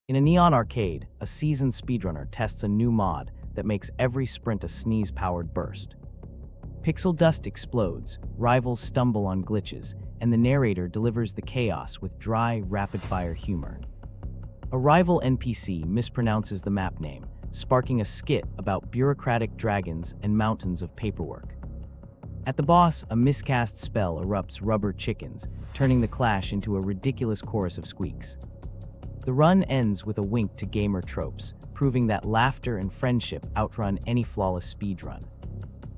In a neon arcade, a seasoned speedrunner tests a new mod that makes every sprint a sneeze-powered burst. Pixel dust explodes, rivals stumble on glitches, and the narrator delivers the chaos with dry, rapid-fire humor. A rival NPC mispronounces the map name, sparking a skit about bureaucratic dragons and mountains of paperwork. At the boss, a miscast spell erupts rubber chickens, turning the clash into a ridiculous chorus of squeaks. The run ends with a wink to gamer tropes, proving that laughter and friendship outrun any flawless speedrun.